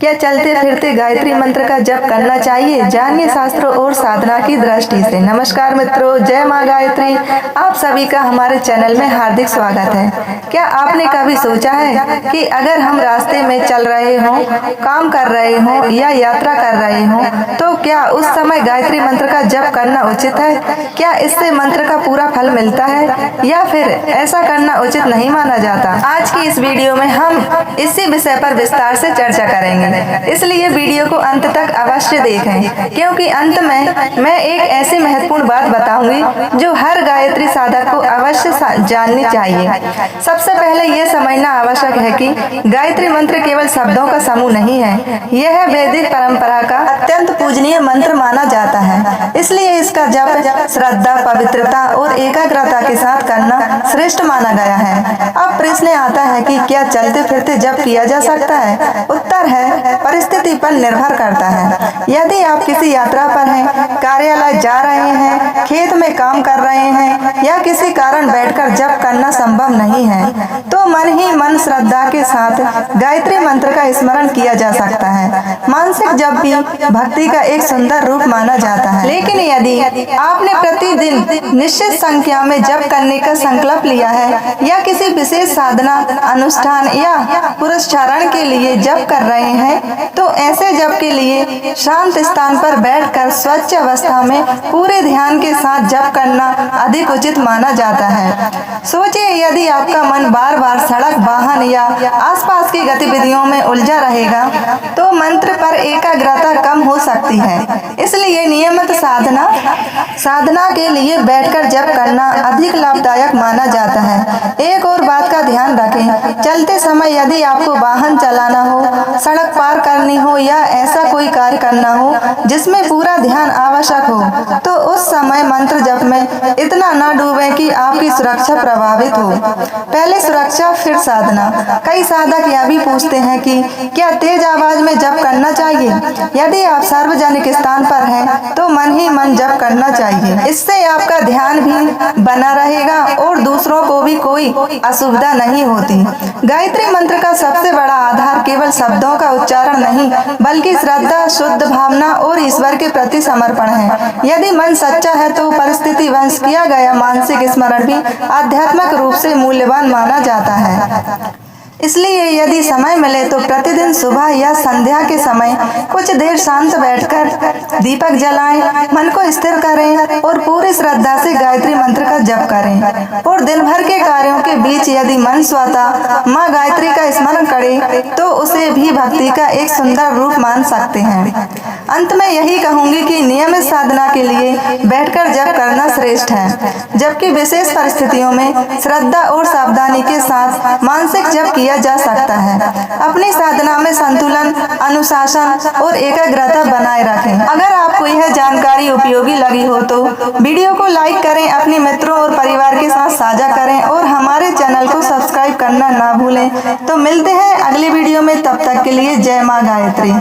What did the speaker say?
क्या चलते फिरते गायत्री मंत्र का जप करना चाहिए? जानिए शास्त्रों और साधना की दृष्टि से। नमस्कार मित्रों, जय माँ गायत्री। आप सभी का हमारे चैनल में हार्दिक स्वागत है। क्या आपने कभी सोचा है कि अगर हम रास्ते में चल रहे हों, काम कर रहे हों या यात्रा कर रहे हों, तो क्या उस समय गायत्री मंत्र का जप करना उचित है? क्या इससे मंत्र का पूरा फल मिलता है या फिर ऐसा करना उचित नहीं माना जाता? आज की इस वीडियो में हम इसी विषय पर विस्तार से चर्चा करेंगे, इसलिए वीडियो को अंत तक अवश्य देखें, क्योंकि अंत में मैं एक ऐसी महत्वपूर्ण बात बताऊंगी जो हर गायत्री साधक को अवश्य जाननी चाहिए। सबसे पहले यह समझना आवश्यक है कि गायत्री मंत्र केवल शब्दों का समूह नहीं है, यह वैदिक परंपरा का अत्यंत पूजनीय मंत्र माना जाता है। इसलिए इसका जप श्रद्धा, पवित्रता और एकाग्रता के साथ करना श्रेष्ठ माना गया है। अब प्रश्न आता है कि क्या चलते फिरते जप किया जा सकता है? उत्तर है परिस्थिति पर निर्भर करता है। यदि आप किसी यात्रा पर हैं, कार्यालय जा रहे हैं, खेत में काम कर रहे हैं या किसी कारण बैठकर जप करना संभव नहीं है, तो मन ही मन श्रद्धा के साथ गायत्री मंत्र का स्मरण किया जा सकता है। मानसिक जप भी भक्ति का एक सुंदर रूप माना जाता है। लेकिन यदि आपने प्रतिदिन निश्चित संख्या में जप करने का संकल्प लिया है या किसी विशेष साधना, अनुष्ठान या पुरस्कारण के लिए जप कर रहे हैं, तो ऐसे जप के लिए शांत स्थान पर बैठकर स्वच्छ अवस्था में पूरे ध्यान के साथ जप करना अधिक उचित माना जाता है। सोचिए, यदि आपका मन बार बार सड़क, वाहन या आसपास की गतिविधियों में उलझा रहेगा तो मंत्र पर एकाग्रता कम हो सकती है। इसलिए नियमित साधना के लिए बैठकर जप करना अधिक लाभदायक माना जाता है। एक और बात का ध्यान रखें, चलते समय यदि आपको वाहन चलाना हो, सड़क पार करनी हो या ऐसा कोई कार्य करना हो जिसमें पूरा ध्यान आवश्यक हो, तो उस समय मंत्र जप में इतना न डूबें कि आपकी सुरक्षा प्रभावित हो। पहले सुरक्षा फिर साधना। कई साधक यह भी पूछते हैं कि क्या तेज आवाज में जप करना चाहिए? यदि आप सार्वजनिक स्थान पर हैं तो मन ही मन जप करना चाहिए। इससे आपका ध्यान भी बना रहेगा और दूसरों को भी कोई असुविधा नहीं होती। गायत्री मंत्र का सबसे बड़ा आधार केवल शब्दों का उच्चारण नहीं, बल्कि श्रद्धा, शुद्ध भावना और ईश्वर के प्रति समर्पण है। यदि मन सच्चा है तो परिस्थिति वश किया गया मानसिक स्मरण भी आध्यात्मिक रूप से मूल्यवान माना जाता है। इसलिए यदि समय मिले तो प्रतिदिन सुबह या संध्या के समय कुछ देर शांत बैठकर दीपक जलाएं, मन को स्थिर करें और पूरी श्रद्धा से गायत्री मंत्र का जप करें। और दिन भर के कार्यों के बीच यदि मन स्वतः माँ गायत्री का स्मरण करे तो उसे भी भक्ति का एक सुंदर रूप मान सकते हैं। अंत में यही कहूंगी कि नियमित साधना के लिए बैठकर जप करना श्रेष्ठ है, जबकि विशेष परिस्थितियों में श्रद्धा और सावधानी के साथ मानसिक जप किया जा सकता है। अपनी साधना में संतुलन, अनुशासन और एकाग्रता बनाए रखें। अगर आपको यह जानकारी उपयोगी लगी हो तो वीडियो को लाइक करें, अपने मित्रों और परिवार के साथ साझा करें और हमारे चैनल को सब्सक्राइब करना ना भूलें। तो मिलते हैं अगली वीडियो में, तब तक के लिए जय माँ गायत्री।